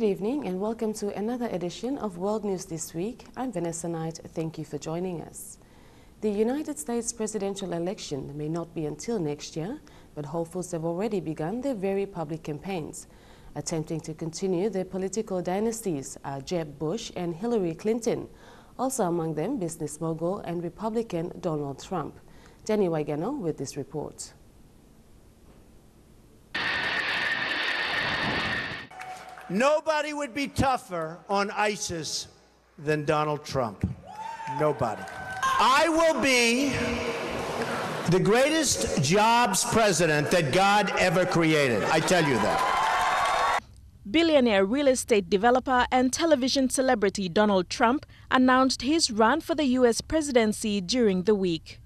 Good evening and welcome to another edition of World News This Week. I'm Vanessa Knight. Thank you for joining us. The United States presidential election may not be until next year, but hopefuls have already begun their very public campaigns. Attempting to continue their political dynasties are Jeb Bush and Hillary Clinton. Also among them, business mogul and Republican Donald Trump. Danny Waigano with this report. Nobody would be tougher on ISIS than Donald Trump. Nobody. I will be the greatest jobs president that God ever created. I tell you that. Billionaire real estate developer and television celebrity Donald Trump announced his run for the U.S. presidency during the week.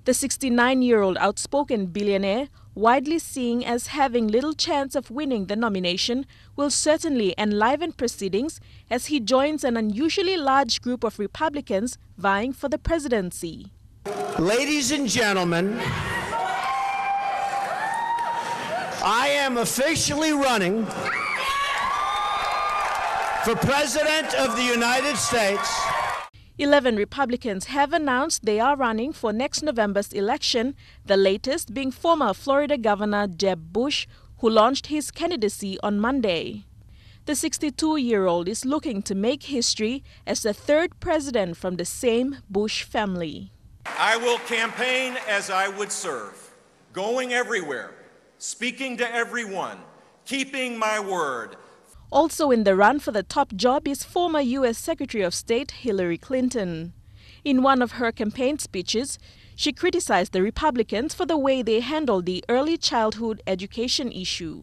The 69-year-old outspoken billionaire, widely seen as having little chance of winning the nomination, will certainly enliven proceedings as he joins an unusually large group of Republicans vying for the presidency. Ladies and gentlemen, I am officially running for President of the United States. 11 Republicans have announced they are running for next November's election, the latest being former Florida Governor Jeb Bush, who launched his candidacy on Monday. The 62-year-old is looking to make history as the third president from the same Bush family. I will campaign as I would serve, going everywhere, speaking to everyone, keeping my word. Also in the run for the top job is former U.S. Secretary of State Hillary Clinton. In one of her campaign speeches, she criticized the Republicans for the way they handled the early childhood education issue.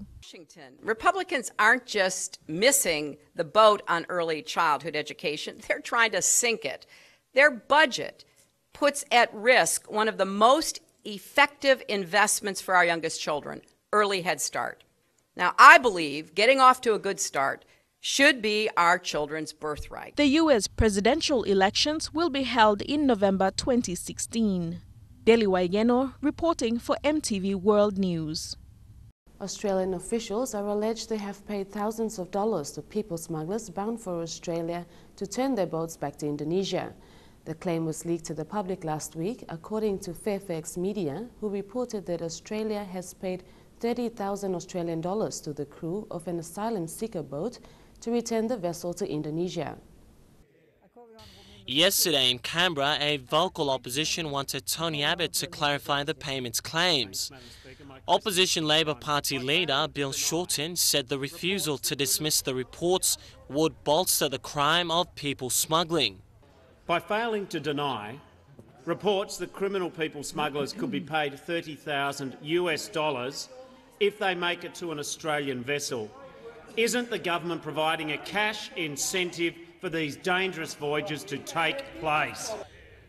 Republicans aren't just missing the boat on early childhood education, they're trying to sink it. Their budget puts at risk one of the most effective investments for our youngest children, early Head Start. Now, I believe getting off to a good start should be our children's birthright. The U.S. presidential elections will be held in November 2016. Deli Waigeno reporting for EMTV World News. Australian officials are alleged to have paid thousands of dollars to people smugglers bound for Australia to turn their boats back to Indonesia. The claim was leaked to the public last week, according to Fairfax Media, who reported that Australia has paid 30,000 Australian dollars to the crew of an asylum seeker boat to return the vessel to Indonesia. Yesterday in Canberra, a vocal opposition wanted Tony Abbott to clarify the payments claims. Opposition Labor Party leader Bill Shorten said the refusal to dismiss the reports would bolster the crime of people smuggling. By failing to deny reports that criminal people smugglers could be paid 30,000 US dollars if they make it to an Australian vessel, isn't the government providing a cash incentive for these dangerous voyages to take place?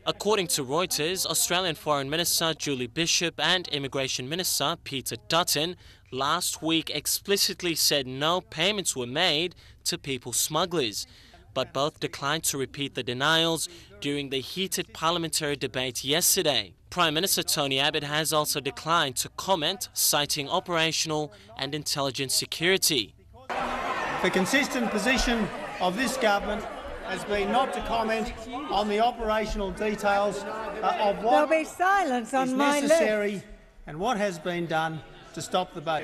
According to Reuters, Australian Foreign Minister Julie Bishop and Immigration Minister Peter Dutton last week explicitly said no payments were made to people smugglers, but both declined to repeat the denials during the heated parliamentary debate yesterday. Prime Minister Tony Abbott has also declined to comment, citing operational and intelligence security. The consistent position of this government has been not to comment on the operational details of what There'll be silence on is my necessary left. and what has been done to stop the boat.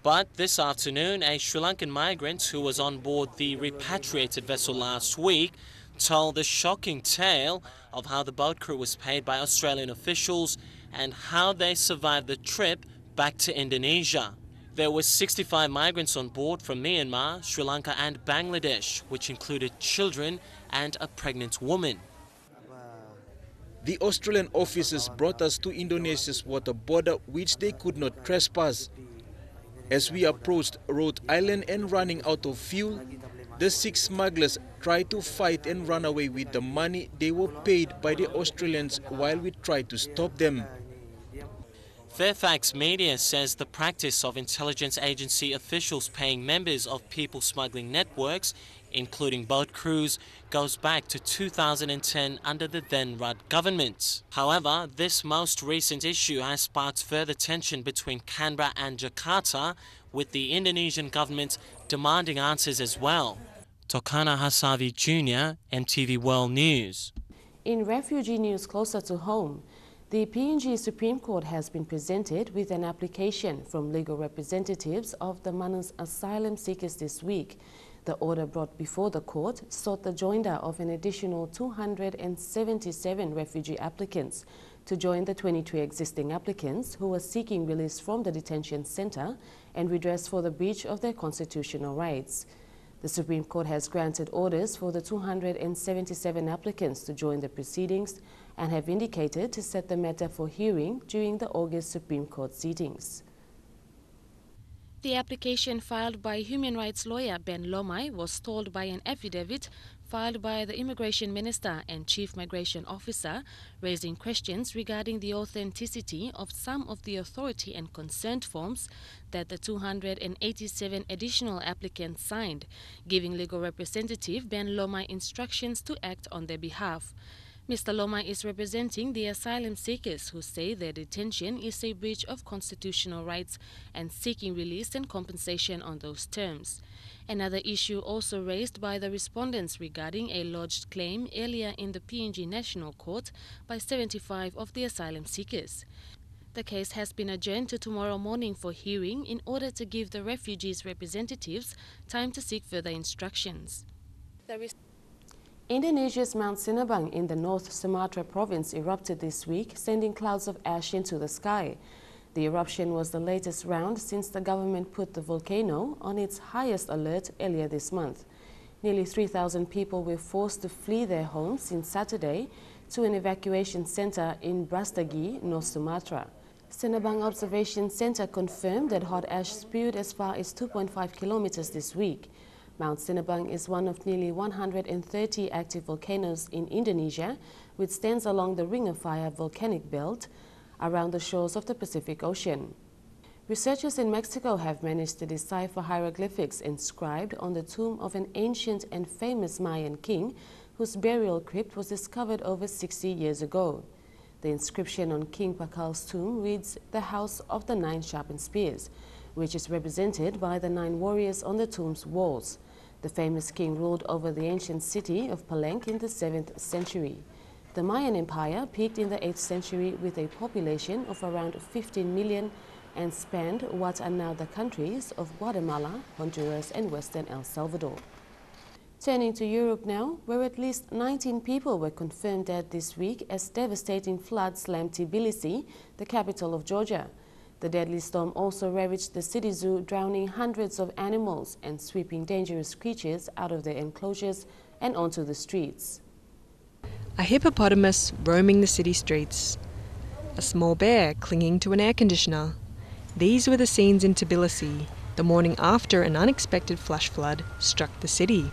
But this afternoon, a Sri Lankan migrant who was on board the repatriated vessel last week told the shocking tale of how the boat crew was paid by Australian officials and how they survived the trip back to Indonesia. There were 65 migrants on board from Myanmar, Sri Lanka and Bangladesh, which included children and a pregnant woman. The Australian officers brought us to Indonesia's water border, which they could not trespass. As we approached Rhode Island and running out of fuel, the 6 smugglers tried to fight and run away with the money they were paid by the Australians while we tried to stop them. Fairfax Media says the practice of intelligence agency officials paying members of people smuggling networks, including boat crews, goes back to 2010 under the then Rudd government. However, this most recent issue has sparked further tension between Canberra and Jakarta, with the Indonesian government demanding answers as well. Tokana Hasavi Jr., EMTV World News. In refugee news closer to home, the PNG Supreme Court has been presented with an application from legal representatives of the Manus asylum seekers this week. The order brought before the court sought the joinder of an additional 277 refugee applicants to join the 22 existing applicants who were seeking release from the detention center and redress for the breach of their constitutional rights. The Supreme Court has granted orders for the 277 applicants to join the proceedings and have indicated to set the matter for hearing during the August Supreme Court sittings. The application filed by human rights lawyer Ben Lomai was stalled by an affidavit filed by the Immigration Minister and Chief Migration Officer, raising questions regarding the authenticity of some of the authority and consent forms that the 287 additional applicants signed, giving legal representative Ben Lomai instructions to act on their behalf. Mr. Lomai is representing the asylum seekers who say their detention is a breach of constitutional rights and seeking release and compensation on those terms. Another issue also raised by the respondents regarding a lodged claim earlier in the PNG National Court by 75 of the asylum seekers. The case has been adjourned to tomorrow morning for hearing in order to give the refugees' representatives time to seek further instructions. Indonesia's Mount Sinabung in the North Sumatra province erupted this week, sending clouds of ash into the sky. The eruption was the latest round since the government put the volcano on its highest alert earlier this month. Nearly 3,000 people were forced to flee their homes since Saturday to an evacuation center in Brastagi, North Sumatra. Sinabung Observation Center confirmed that hot ash spewed as far as 2.5 kilometers this week. Mount Sinabung is one of nearly 130 active volcanoes in Indonesia, which stands along the Ring of Fire volcanic belt around the shores of the Pacific Ocean. Researchers in Mexico have managed to decipher hieroglyphics inscribed on the tomb of an ancient and famous Mayan king whose burial crypt was discovered over 60 years ago. The inscription on King Pakal's tomb reads, "The House of the Nine Sharpened Spears," which is represented by the 9 warriors on the tomb's walls. The famous king ruled over the ancient city of Palau in the 7th century. The Mayan Empire peaked in the 8th century with a population of around 15 million and spanned what are now the countries of Guatemala, Honduras and Western El Salvador. Turning to Europe now, where at least 19 people were confirmed dead this week as devastating floods slammed Tbilisi, the capital of Georgia. The deadly storm also ravaged the city zoo, drowning hundreds of animals and sweeping dangerous creatures out of their enclosures and onto the streets. A hippopotamus roaming the city streets. A small bear clinging to an air conditioner. These were the scenes in Tbilisi, the morning after an unexpected flash flood struck the city.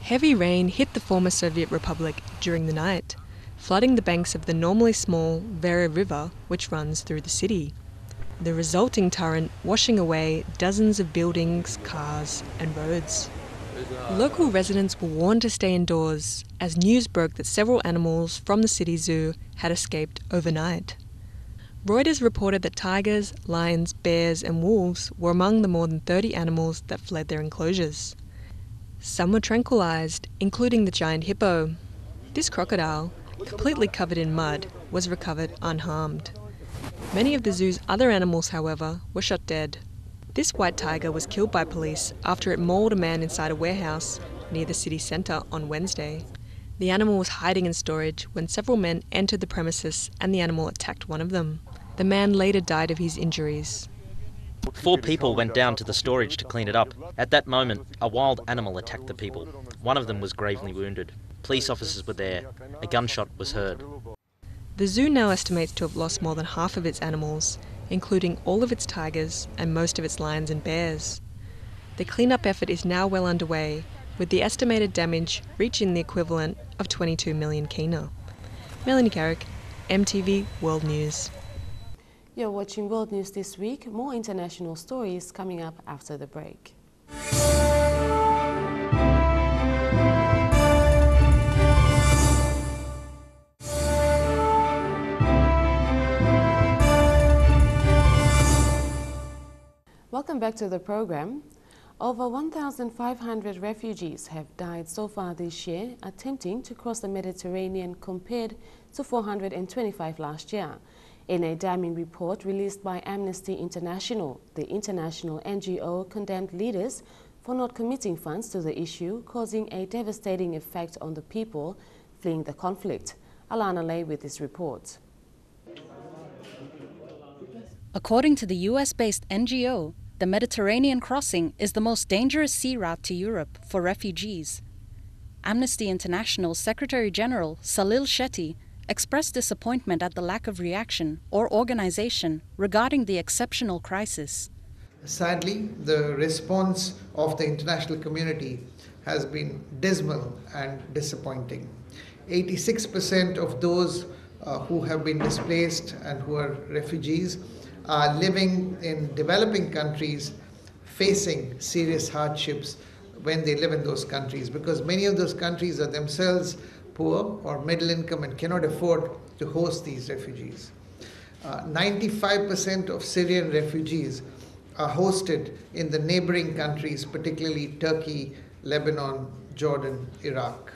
Heavy rain hit the former Soviet Republic during the night, flooding the banks of the normally small Vera River, which runs through the city. The resulting torrent washing away dozens of buildings, cars and roads. Local residents were warned to stay indoors as news broke that several animals from the city zoo had escaped overnight. Reuters reported that tigers, lions, bears and wolves were among the more than 30 animals that fled their enclosures. Some were tranquilized, including the giant hippo. This crocodile, completely covered in mud, was recovered unharmed. Many of the zoo's other animals, however, were shot dead. This white tiger was killed by police after it mauled a man inside a warehouse near the city centre on Wednesday. The animal was hiding in storage when several men entered the premises and the animal attacked one of them. The man later died of his injuries. 4 people went down to the storage to clean it up. At that moment, a wild animal attacked the people. One of them was gravely wounded. Police officers were there. A gunshot was heard. The zoo now estimates to have lost more than half of its animals, including all of its tigers and most of its lions and bears. The cleanup effort is now well underway, with the estimated damage reaching the equivalent of 22 million kina. Melanie Carrick, EMTV World News. You're watching World News This Week. More international stories coming up after the break. Welcome back to the program. Over 1,500 refugees have died so far this year attempting to cross the Mediterranean compared to 425 last year. In a damning report released by Amnesty International, the international NGO condemned leaders for not committing funds to the issue, causing a devastating effect on the people fleeing the conflict. Alana Lay with this report. According to the US-based NGO, the Mediterranean crossing is the most dangerous sea route to Europe for refugees. Amnesty International Secretary General Salil Shetty expressed disappointment at the lack of reaction or organization regarding the exceptional crisis. Sadly, the response of the international community has been dismal and disappointing. 86% of those who have been displaced and who are refugees are living in developing countries facing serious hardships when they live in those countries, because many of those countries are themselves poor or middle income and cannot afford to host these refugees. 95% of Syrian refugees are hosted in the neighboring countries, particularly Turkey, Lebanon, Jordan, Iraq.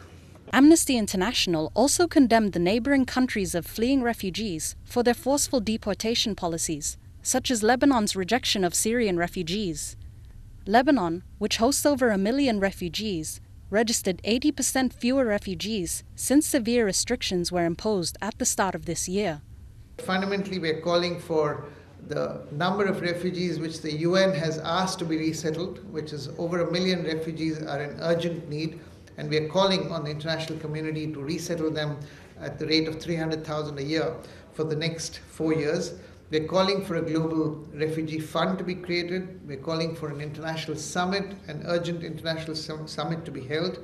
Amnesty International also condemned the neighboring countries of fleeing refugees for their forceful deportation policies, such as Lebanon's rejection of Syrian refugees. Lebanon, which hosts over 1 million refugees, registered 80% fewer refugees since severe restrictions were imposed at the start of this year. Fundamentally, we are calling for the number of refugees which the UN has asked to be resettled, which is over 1 million refugees, are in urgent need, and we are calling on the international community to resettle them at the rate of 300,000 a year for the next 4 years. We are calling for a global refugee fund to be created. We are calling for an international summit, an urgent international summit to be held,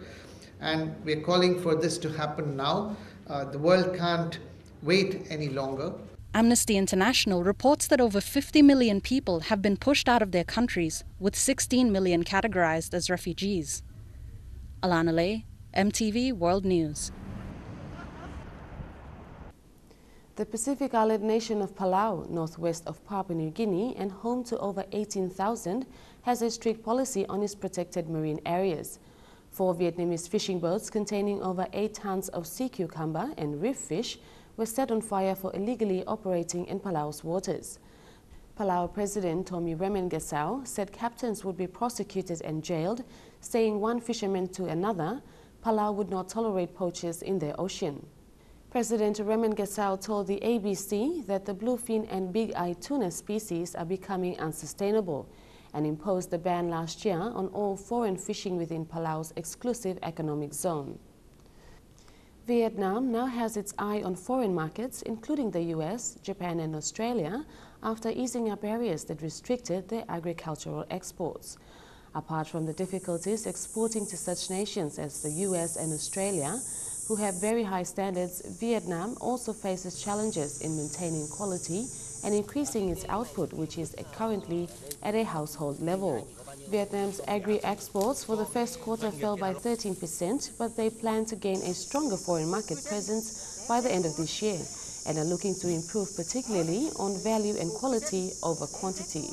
and we are calling for this to happen now. The world can't wait any longer. Amnesty International reports that over 50 million people have been pushed out of their countries, with 16 million categorized as refugees. Alana Lay, EMTV World News. The Pacific Island nation of Palau, northwest of Papua New Guinea and home to over 18,000, has a strict policy on its protected marine areas. 4 Vietnamese fishing boats containing over 8 tons of sea cucumber and reef fish were set on fire for illegally operating in Palau's waters. Palau President Tommy Remengesau said captains would be prosecuted and jailed, saying one fisherman to another, Palau would not tolerate poachers in their ocean. President Remengesau told the ABC that the bluefin and big-eyed tuna species are becoming unsustainable and imposed the ban last year on all foreign fishing within Palau's exclusive economic zone. Vietnam now has its eye on foreign markets, including the US, Japan and Australia, after easing up barriers that restricted their agricultural exports. Apart from the difficulties exporting to such nations as the US and Australia, who have very high standards, Vietnam also faces challenges in maintaining quality and increasing its output, which is currently at a household level. Vietnam's agri-exports for the first quarter fell by 13%, but they plan to gain a stronger foreign market presence by the end of this year and are looking to improve particularly on value and quality over quantity.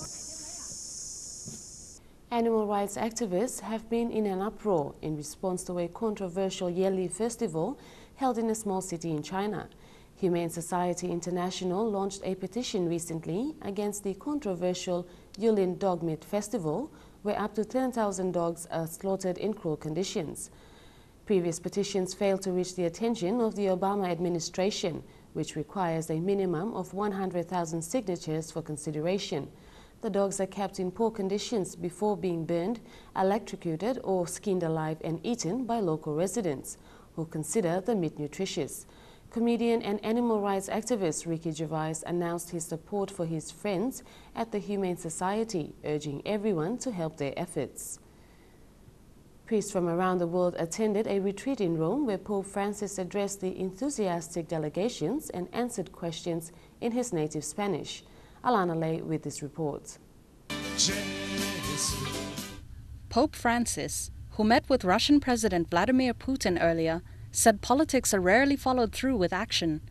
Animal rights activists have been in an uproar in response to a controversial yearly festival held in a small city in China. Humane Society International launched a petition recently against the controversial Yulin Dog Meat Festival, where up to 10,000 dogs are slaughtered in cruel conditions. Previous petitions failed to reach the attention of the Obama administration, which requires a minimum of 100,000 signatures for consideration. The dogs are kept in poor conditions before being burned, electrocuted or skinned alive and eaten by local residents, who consider the meat nutritious. Comedian and animal rights activist Ricky Gervais announced his support for his friends at the Humane Society, urging everyone to help their efforts. Priests from around the world attended a retreat in Rome where Pope Francis addressed the enthusiastic delegations and answered questions in his native Spanish. Alana Lay with this report. Pope Francis, who met with Russian President Vladimir Putin earlier, said politics are rarely followed through with action.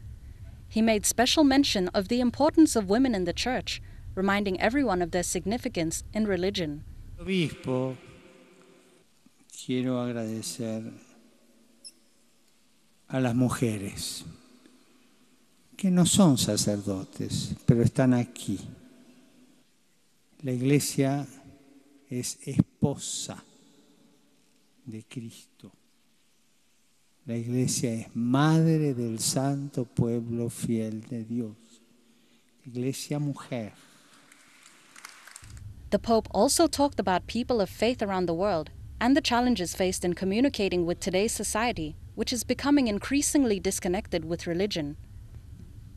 He made special mention of the importance of women in the church, reminding everyone of their significance in religion. Obispo, quiero agradecer a las mujeres que no son sacerdotes, pero están aquí. La Iglesia es esposa de Cristo. La Iglesia es madre del santo pueblo fiel de Dios. Iglesia mujer. The Pope also talked about people of faith around the world and the challenges faced in communicating with today's society, which is becoming increasingly disconnected with religion.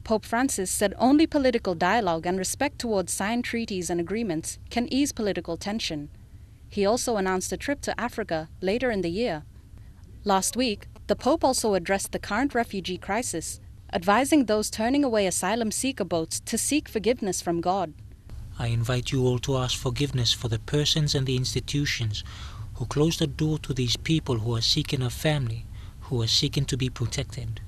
Pope Francis said only political dialogue and respect towards signed treaties and agreements can ease political tension. He also announced a trip to Africa later in the year. Last week, the Pope also addressed the current refugee crisis, advising those turning away asylum seeker boats to seek forgiveness from God. I invite you all to ask forgiveness for the persons and the institutions who closed the door to these people who are seeking a family, who are seeking to be protected.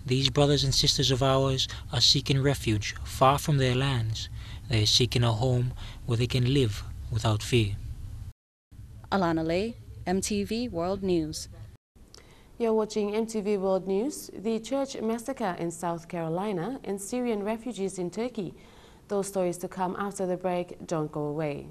These brothers and sisters of ours are seeking refuge far from their lands. They are seeking a home where they can live without fear. Alana Lay, EMTV World News. You're watching EMTV World News. The church massacre in South Carolina and Syrian refugees in Turkey. Those stories to come after the break. Don't go away.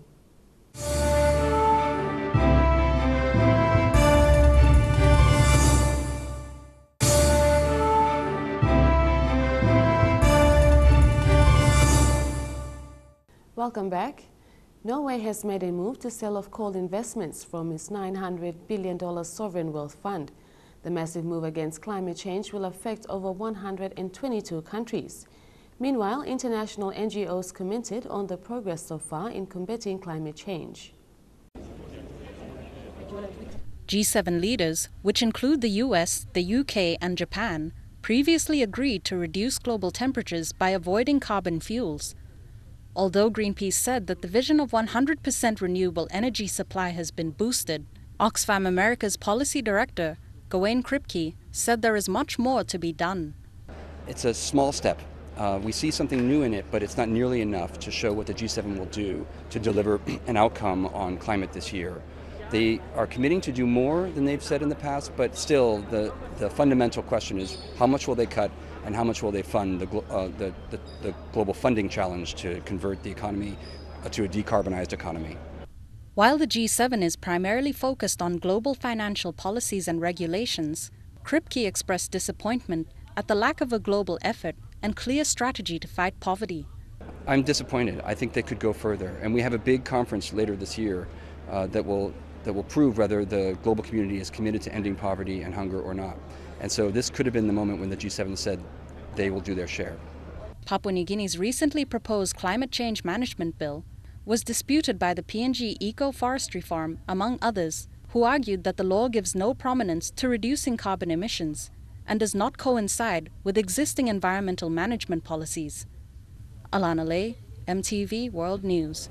Welcome back. Norway has made a move to sell off coal investments from its $900 billion sovereign wealth fund. The massive move against climate change will affect over 122 countries. Meanwhile, international NGOs commented on the progress so far in combating climate change. G7 leaders, which include the US, the UK and Japan, previously agreed to reduce global temperatures by avoiding carbon fuels. Although Greenpeace said that the vision of 100% renewable energy supply has been boosted, Oxfam America's policy director, Gawain Kripke, said there is much more to be done. It's a small step. We see something new in it, but it's not nearly enough to show what the G7 will do to deliver an outcome on climate this year. They are committing to do more than they've said in the past, but still the fundamental question is how much will they cut and how much will they fund the global funding challenge to convert the economy to a decarbonized economy. While the G7 is primarily focused on global financial policies and regulations, Kripke expressed disappointment at the lack of a global effort and clear strategy to fight poverty. I'm disappointed. I think they could go further, and we have a big conference later this year that will prove whether the global community is committed to ending poverty and hunger or not. And so this could have been the moment when the G7 said they will do their share. Papua New Guinea's recently proposed climate change management bill was disputed by the PNG Eco-Forestry Farm, among others, who argued that the law gives no prominence to reducing carbon emissions and does not coincide with existing environmental management policies. Alana Lay, EMTV World News.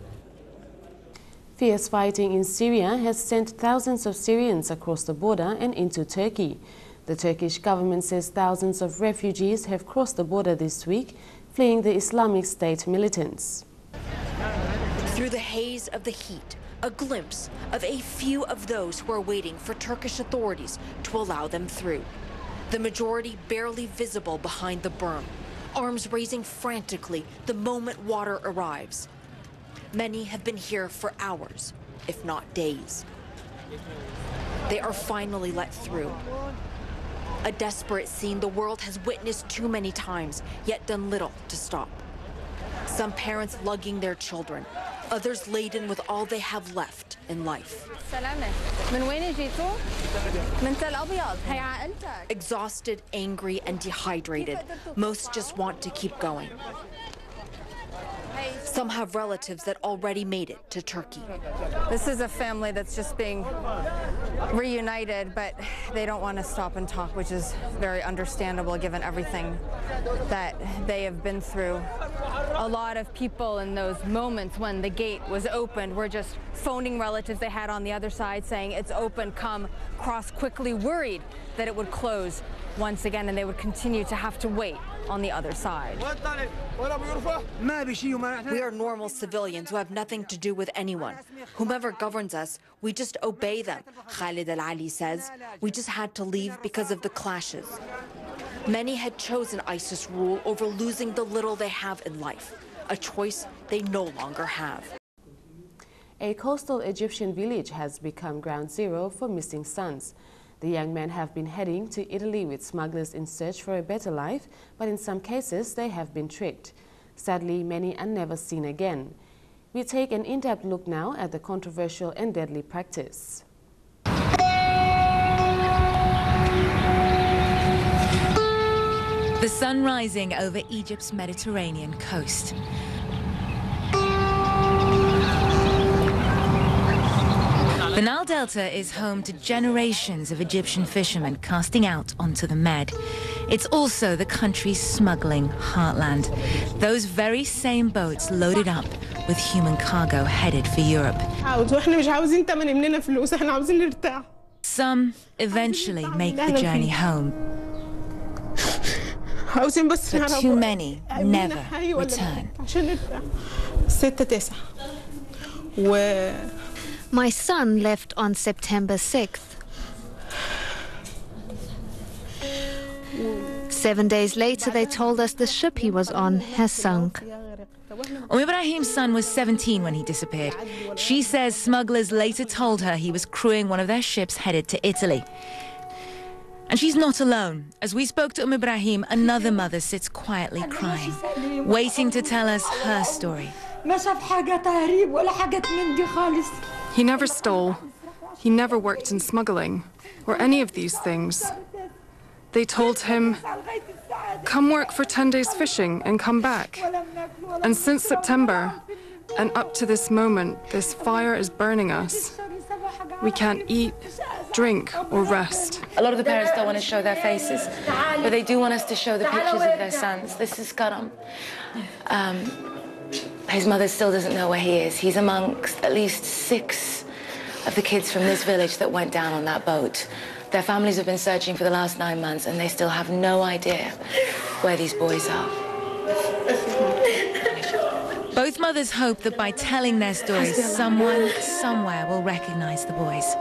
Fierce fighting in Syria has sent thousands of Syrians across the border and into Turkey. The Turkish government says thousands of refugees have crossed the border this week, fleeing the Islamic State militants. Through the haze of the heat, a glimpse of a few of those who are waiting for Turkish authorities to allow them through. The majority barely visible behind the berm, arms raising frantically the moment water arrives. Many have been here for hours, if not days. They are finally let through. A desperate scene the world has witnessed too many times, yet done little to stop. Some parents lugging their children, others laden with all they have left in life. Exhausted, angry, and dehydrated, most just want to keep going. Some have relatives that already made it to Turkey. This is a family that's just being reunited, but they don't want to stop and talk, which is very understandable given everything that they have been through. A lot of people in those moments when the gate was opened were just phoning relatives they had on the other side saying, "It's open, come, cross quickly," worried that it would close once again and they would continue to have to wait on the other side. We are normal civilians who have nothing to do with anyone. Whomever governs us, we just obey them, Khalid al-Ali says. We just had to leave because of the clashes. Many had chosen ISIS rule over losing the little they have in life, a choice they no longer have. A coastal Egyptian village has become ground zero for missing sons. The young men have been heading to Italy with smugglers in search for a better life, but in some cases they have been tricked. Sadly, many are never seen again. We take an in-depth look now at the controversial and deadly practice. The sun rising over Egypt's Mediterranean coast. The Nile Delta is home to generations of Egyptian fishermen casting out onto the Med. It's also the country's smuggling heartland. Those very same boats loaded up with human cargo headed for Europe. Some eventually make the journey home. But too many never return. My son left on September 6th. 7 days later, they told us the ship he was on has sunk. Ibrahim's son was 17 when he disappeared. She says smugglers later told her he was crewing one of their ships headed to Italy. And she's not alone. As we spoke to Ibrahim, another mother sits quietly crying, waiting to tell us her story. He never stole. He never worked in smuggling or any of these things. They told him, come work for 10 days fishing and come back. And since September, and up to this moment, this fire is burning us. We can't eat, drink, or rest. A lot of the parents don't want to show their faces, but they do want us to show the pictures of their sons. This is Karam. His mother still doesn't know where he is. He's amongst at least 6 of the kids from this village that went down on that boat. Their families have been searching for the last 9 months, and they still have no idea where these boys are. Both mothers hope that by telling their stories, someone, somewhere will recognize the boys.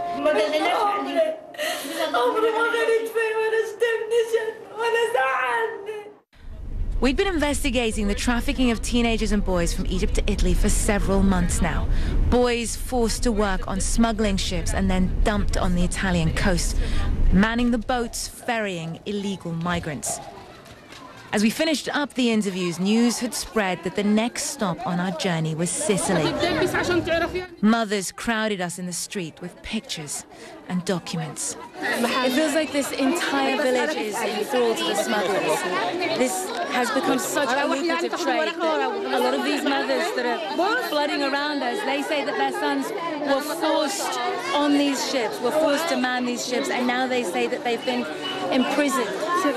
We'd been investigating the trafficking of teenagers and boys from Egypt to Italy for several months now. Boys forced to work on smuggling ships and then dumped on the Italian coast, manning the boats ferrying illegal migrants. As we finished up the interviews, news had spread that the next stop on our journey was Sicily. Mothers crowded us in the street with pictures and documents. It feels like this entire village is enthralled to the smugglers. This has become such a lucrative trade that a lot of these mothers that are flooding around us, they say that their sons were forced on these ships, were forced to man these ships, and now they say that they've been imprisoned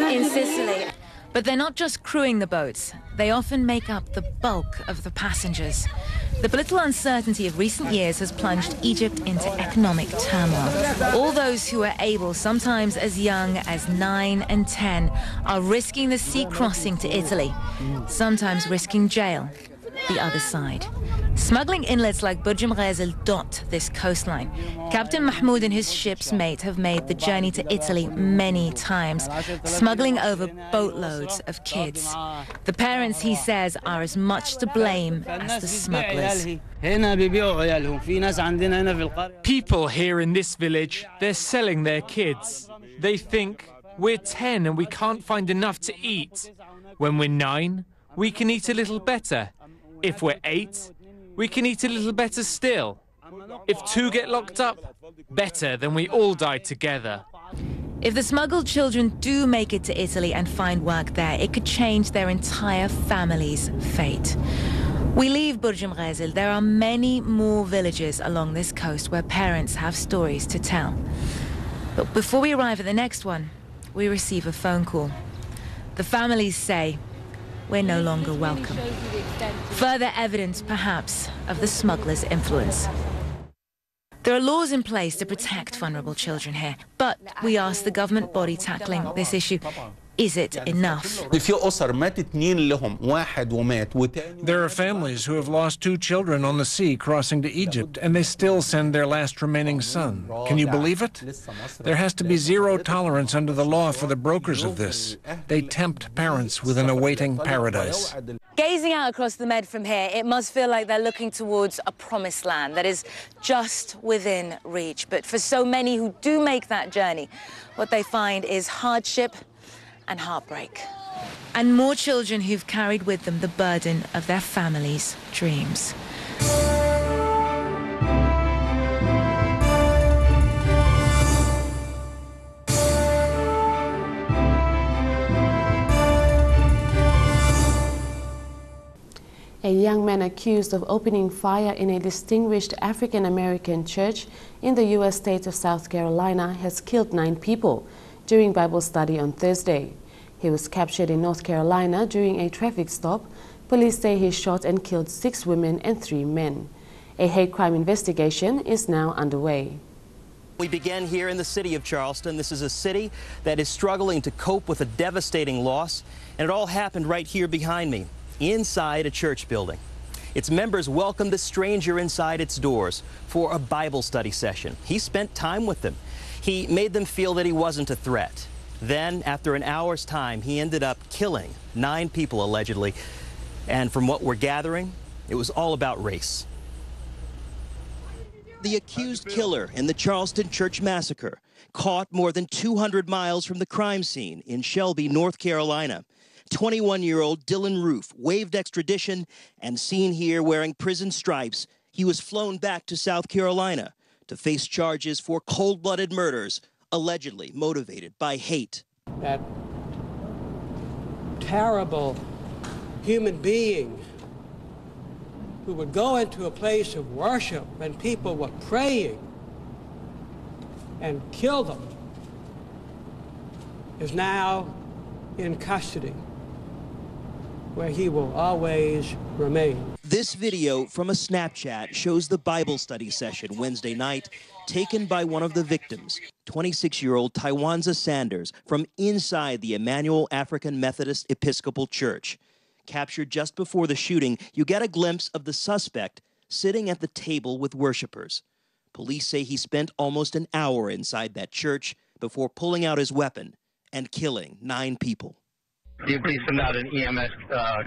in Sicily. But they're not just crewing the boats. They often make up the bulk of the passengers. The political uncertainty of recent years has plunged Egypt into economic turmoil. All those who are able, sometimes as young as 9 and 10, are risking the sea crossing to Italy, sometimes risking jail, the other side. Smuggling inlets like Burj Mghazel dot this coastline. Captain Mahmoud and his ship's mate have made the journey to Italy many times, smuggling over boatloads of kids. The parents, he says, are as much to blame as the smugglers. People here in this village, they're selling their kids. They think, we're 10 and we can't find enough to eat. When we're 9, we can eat a little better. If we're 8, we can eat a little better still. If 2 get locked up, better than we all die together. If the smuggled children do make it to Italy and find work there, it could change their entire family's fate. We leave Burj Mghazel. There are many more villages along this coast where parents have stories to tell. But before we arrive at the next one, we receive a phone call. The families say, we're no longer welcome. Further evidence, perhaps, of the smugglers' influence. There are laws in place to protect vulnerable children here, but we asked the government body tackling this issue, is it enough? There are families who have lost 2 children on the sea crossing to Egypt, and they still send their last remaining son. Can you believe it? There has to be zero tolerance under the law for the brokers of this. They tempt parents with an awaiting paradise. Gazing out across the Med from here, it must feel like they're looking towards a promised land that is just within reach. But for so many who do make that journey, what they find is hardship and heartbreak. And more children who've carried with them the burden of their families' dreams. A young man accused of opening fire in a distinguished African-American church in the U.S. state of South Carolina has killed 9 people during Bible study on Thursday. He was captured in North Carolina during a traffic stop. Police say he shot and killed 6 women and 3 men. A hate crime investigation is now underway. We began here in the city of Charleston. This is a city that is struggling to cope with a devastating loss, and it all happened right here behind me, inside a church building. Its members welcomed a stranger inside its doors for a Bible study session. He spent time with them. He made them feel that he wasn't a threat. Then, after an hour's time, he ended up killing 9 people, allegedly. And from what we're gathering, it was all about race. The accused killer in the Charleston church massacre, caught more than 200 miles from the crime scene in Shelby, North Carolina. 21-year-old Dylan Roof waived extradition and seen here wearing prison stripes. He was flown back to South Carolina to face charges for cold-blooded murders, allegedly motivated by hate. That terrible human being who would go into a place of worship when people were praying and kill them is now in custody, where he will always remain. This video from a Snapchat shows the Bible study session Wednesday night taken by one of the victims, 26-year-old Tywanza Sanders, from inside the Emanuel African Methodist Episcopal Church. Captured just before the shooting, you get a glimpse of the suspect sitting at the table with worshipers. Police say he spent almost an hour inside that church before pulling out his weapon and killing 9 people. You please send out an EMS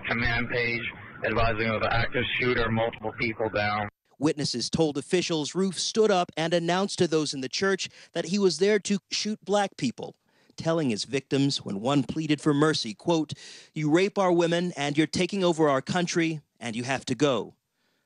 command page advising of an active shooter, multiple people down. Witnesses told officials Roof stood up and announced to those in the church that he was there to shoot black people, telling his victims when one pleaded for mercy, quote, "You rape our women and you're taking over our country and you have to go."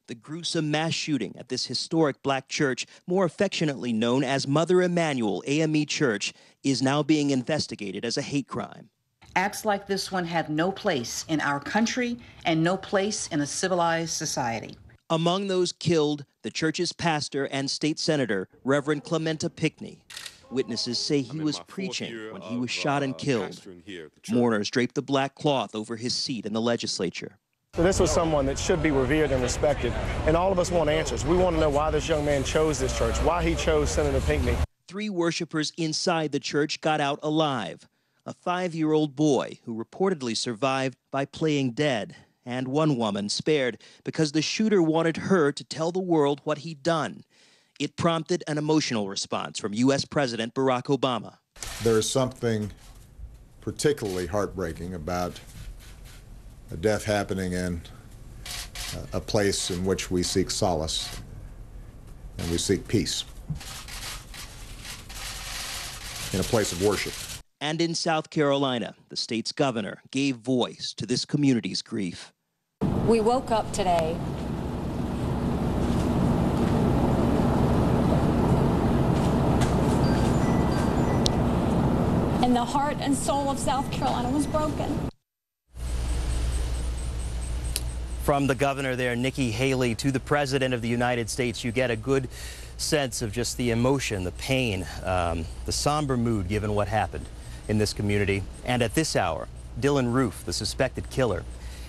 The gruesome mass shooting at this historic black church, more affectionately known as Mother Emanuel AME Church, is now being investigated as a hate crime. Acts like this one have no place in our country and no place in a civilized society. Among those killed, the church's pastor and state senator, Reverend Clementa Pinckney. Witnesses say he was preaching when he was shot and killed. Mourners draped the black cloth over his seat in the legislature. So this was someone that should be revered and respected, and all of us want answers. We want to know why this young man chose this church, why he chose Senator Pinckney. 3 worshipers inside the church got out alive. A 5-year-old boy who reportedly survived by playing dead, and one woman spared because the shooter wanted her to tell the world what he'd done. It prompted an emotional response from U.S. President Barack Obama. There is something particularly heartbreaking about a death happening in a place in which we seek solace and we seek peace, in a place of worship. And in South Carolina, the state's governor gave voice to this community's grief. We woke up today and the heart and soul of South Carolina was broken. From the governor there, Nikki Haley, to the President of the United States, you get a good sense of just the emotion, the pain, the somber mood given what happened in this community. And at this hour, Dylan Roof, the suspected killer,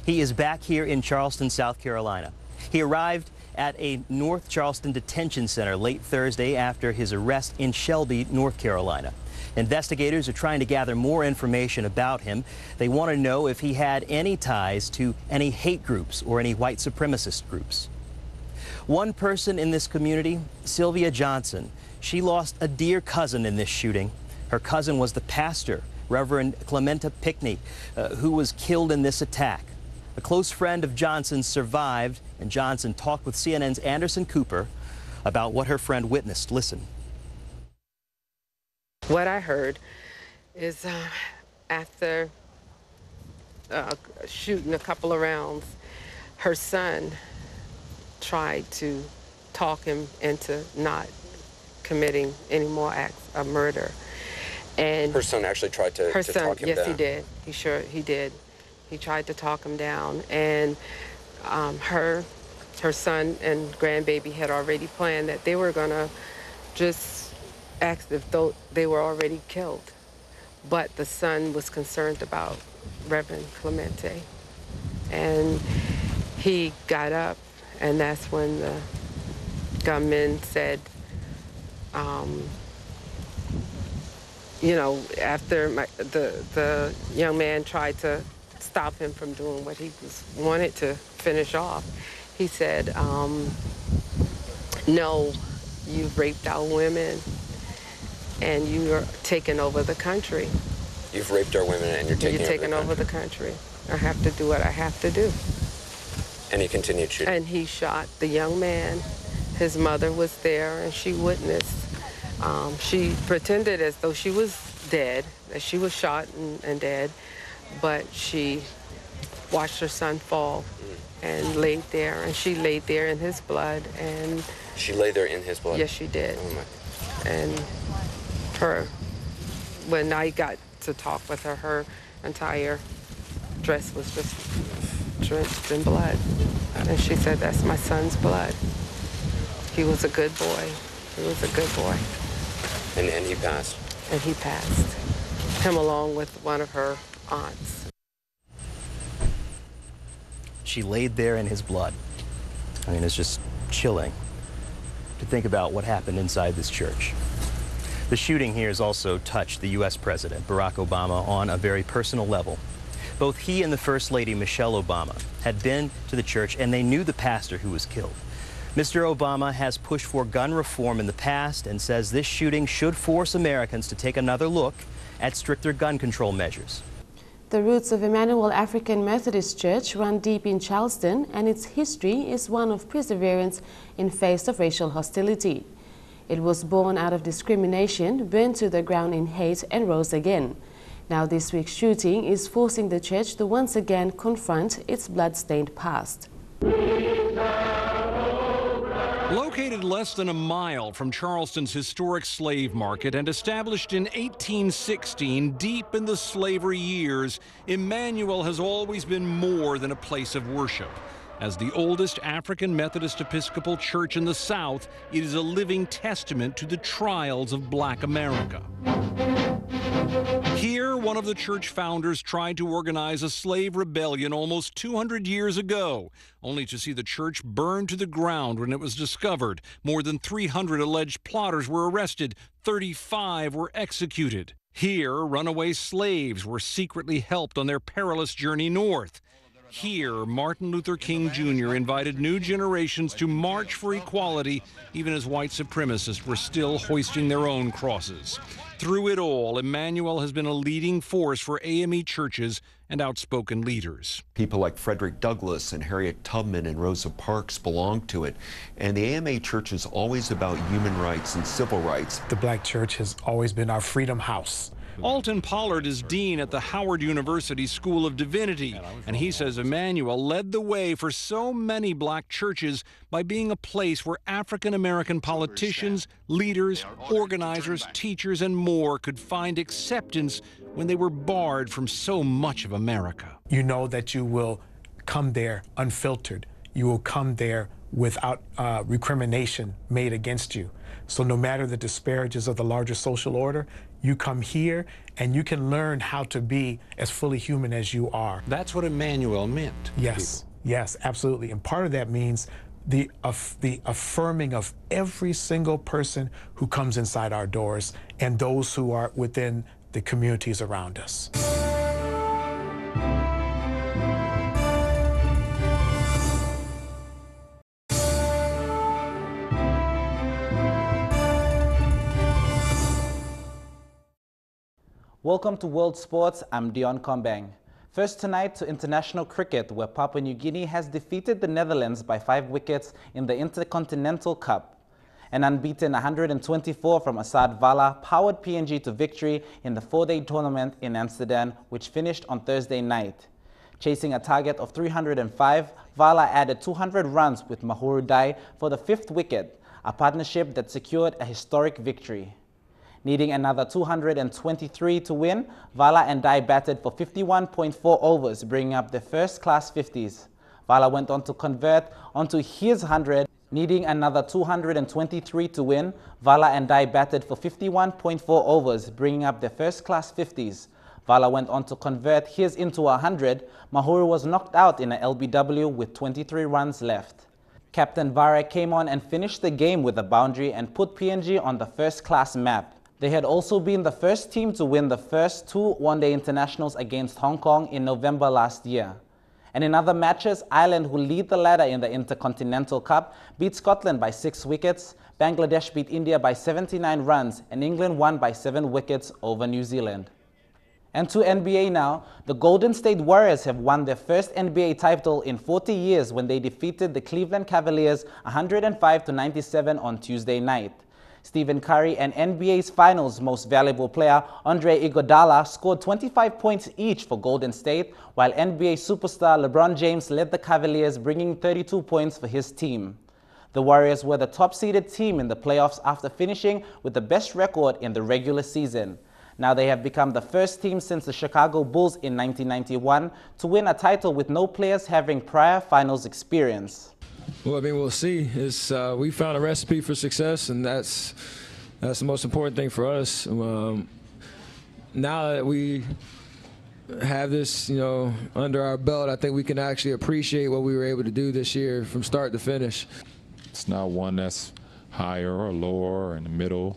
he is back here in Charleston, South Carolina. He arrived at a North Charleston detention center late Thursday after his arrest in Shelby, North Carolina. Investigators are trying to gather more information about him. They want to know if he had any ties to any hate groups or any white supremacist groups. One person in this community, Sylvia Johnson, she lost a dear cousin in this shooting. Her cousin was the pastor, Reverend Clementa Pickney, who was killed in this attack. A close friend of Johnson's survived, and Johnson talked with CNN's Anderson Cooper about what her friend witnessed. Listen. What I heard is after shooting a couple of rounds, her son tried to talk him into not committing any more acts of murder. And her son actually tried to talk him down? Yes, he did. He did. He tried to talk him down, and her son and grandbaby had already planned that they were gonna just act as though they were already killed. But the son was concerned about Reverend Clemente, and he got up, and that's when the gunman said, you know, after the young man tried to stop him from doing what he wanted to finish off, he said, no, you've raped our women and you are taking over the country. You've raped our women and you're taking over the country. I have to do what I have to do. And he continued shooting. And he shot the young man. His mother was there and she witnessed. She pretended as though she was dead, that she was shot and dead, but she watched her son fall and laid there, and she laid there in his blood. And she lay there in his blood? Yes, she did. Oh my. And when I got to talk with her, her entire dress was just drenched in blood. And she said, that's my son's blood. He was a good boy. He was a good boy. And he passed? And he passed. Him along with one of her aunts. She laid there in his blood. I mean, it's just chilling to think about what happened inside this church. The shooting here has also touched the U.S. President, Barack Obama, on a very personal level. Both he and the First Lady, Michelle Obama, had been to the church, and they knew the pastor who was killed. Mr. Obama has pushed for gun reform in the past and says this shooting should force Americans to take another look at stricter gun control measures. The roots of Emanuel African Methodist Church run deep in Charleston, and its history is one of perseverance in face of racial hostility. It was born out of discrimination, burned to the ground in hate, and rose again. Now this week's shooting is forcing the church to once again confront its blood-stained past. Located less than a mile from Charleston's historic slave market and established in 1816, deep in the slavery years, Emanuel has always been more than a place of worship. As the oldest African Methodist Episcopal church in the South, it is a living testament to the trials of Black America. Here, one of the church founders tried to organize a slave rebellion almost 200 years ago, only to see the church burned to the ground when it was discovered. More than 300 alleged plotters were arrested, 35 were executed. Here, runaway slaves were secretly helped on their perilous journey north. Here, Martin Luther King Jr. invited new generations to march for equality, even as white supremacists were still hoisting their own crosses. Through it all, Emanuel has been a leading force for AME churches and outspoken leaders. People like Frederick Douglass and Harriet Tubman and Rosa Parks belong to it. And the AMA Church is always about human rights and civil rights. The Black Church has always been our freedom house. Alton Pollard is dean at the Howard University School of Divinity, and he says Emanuel led the way for so many black churches by being a place where African-American politicians, leaders, organizers, teachers, and more could find acceptance when they were barred from so much of America. You know that you will come there unfiltered. You will come there without recrimination made against you. So no matter the disparages of the larger social order, you come here and you can learn how to be as fully human as you are. That's what Emanuel meant. Yes, yes, absolutely. And part of that means the affirming of every single person who comes inside our doors and those who are within the communities around us. Welcome to World Sports. I'm Dion Kombeng. First tonight to international cricket, where Papua New Guinea has defeated the Netherlands by 5 wickets in the Intercontinental Cup. An unbeaten 124 from Asad Vala powered PNG to victory in the 4-day tournament in Amsterdam, which finished on Thursday night. Chasing a target of 305, Vala added 200 runs with Mahuru Dai for the 5th wicket, a partnership that secured a historic victory. Needing another 223 to win, Vala and Dai batted for 51.4 overs, bringing up their first-class 50s. Vala went on to convert onto his 100. Needing another 223 to win, Vala and Dai batted for 51.4 overs, bringing up their first-class 50s. Vala went on to convert his into 100. Mahuru was knocked out in a LBW with 23 runs left. Captain Vare came on and finished the game with a boundary and put PNG on the first-class map. They had also been the first team to win the first 2 one-day internationals against Hong Kong in November last year. And in other matches, Ireland, who lead the ladder in the Intercontinental Cup, beat Scotland by 6 wickets, Bangladesh beat India by 79 runs, and England won by 7 wickets over New Zealand. And to NBA now, the Golden State Warriors have won their first NBA title in 40 years when they defeated the Cleveland Cavaliers 105-97 on Tuesday night. Stephen Curry and NBA's Finals Most Valuable Player Andre Iguodala scored 25 points each for Golden State, while NBA superstar LeBron James led the Cavaliers, bringing 32 points for his team. The Warriors were the top-seeded team in the playoffs after finishing with the best record in the regular season. Now they have become the first team since the Chicago Bulls in 1991 to win a title with no players having prior finals experience. Well, I mean, we'll see. We found a recipe for success, and that's the most important thing for us. Now that we have this, under our belt, I think we can actually appreciate what we were able to do this year from start to finish. It's not one that's higher or lower or in the middle.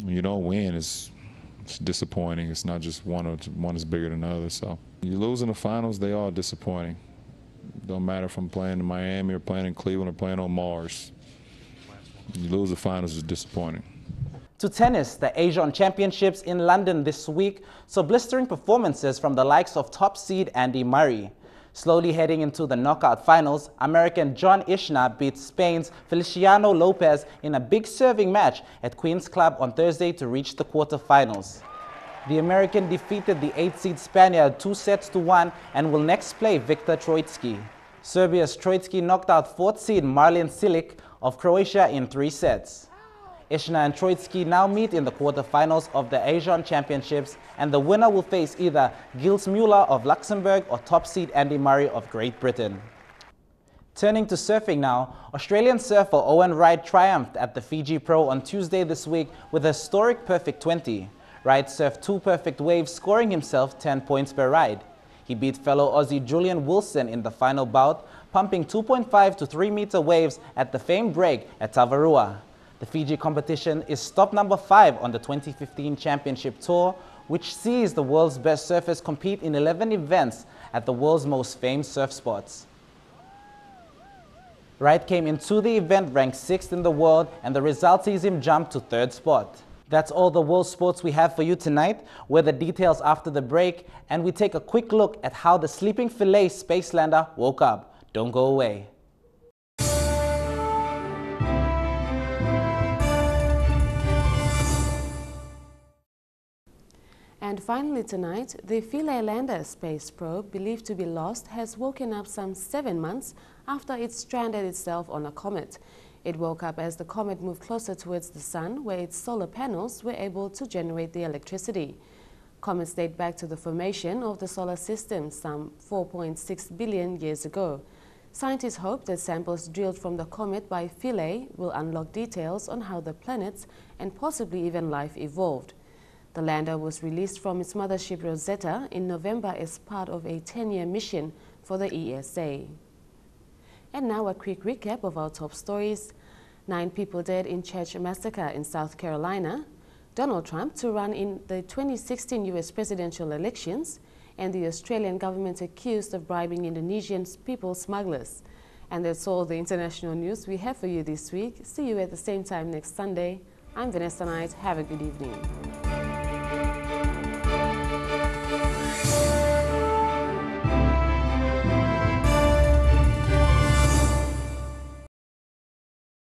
When you don't win, it's disappointing. It's not just one is bigger than the other. So you lose in the finals, they are disappointing. Don't matter if I'm playing in Miami or playing in Cleveland or playing on Mars. You lose the finals is disappointing. To tennis, the Asian Championships in London this week saw blistering performances from the likes of top seed Andy Murray. Slowly heading into the knockout finals, American John Isner beat Spain's Feliciano Lopez in a big serving match at Queen's Club on Thursday to reach the quarterfinals. The American defeated the 8th-seed Spaniard 2-1 and will next play Viktor Troicki. Serbia's Troicki knocked out 4th-seed Marlin Cilic of Croatia in 3 sets. Isner and Troicki now meet in the quarterfinals of the Asian Championships, and the winner will face either Gilles Muller of Luxembourg or top-seed Andy Murray of Great Britain. Turning to surfing now, Australian surfer Owen Wright triumphed at the Fiji Pro on Tuesday this week with a historic perfect 20. Wright surfed 2 perfect waves, scoring himself 10 points per ride. He beat fellow Aussie Julian Wilson in the final bout, pumping 2.5 to 3 meter waves at the famed break at Tavarua. The Fiji competition is stop number 5 on the 2015 Championship Tour, which sees the world's best surfers compete in 11 events at the world's most famed surf spots. Wright came into the event ranked 6th in the world, and the result sees him jump to 3rd spot. That's all the world sports we have for you tonight. We're the details after the break, and we take a quick look at how the sleeping Philae space lander woke up. Don't go away. And finally tonight, the Philae lander space probe, believed to be lost, has woken up some 7 months after it stranded itself on a comet. It woke up as the comet moved closer towards the sun, where its solar panels were able to generate the electricity. Comets date back to the formation of the solar system some 4.6 billion years ago. Scientists hope that samples drilled from the comet by Philae will unlock details on how the planets and possibly even life evolved. The lander was released from its mothership Rosetta in November as part of a 10-year mission for the ESA. And now a quick recap of our top stories. 9 people dead in church massacre in South Carolina. Donald Trump to run in the 2016 U.S. presidential elections, and the Australian government accused of bribing Indonesian people smugglers. And that's all the international news we have for you this week. See you at the same time next Sunday. I'm Vanessa Knight. Have a good evening.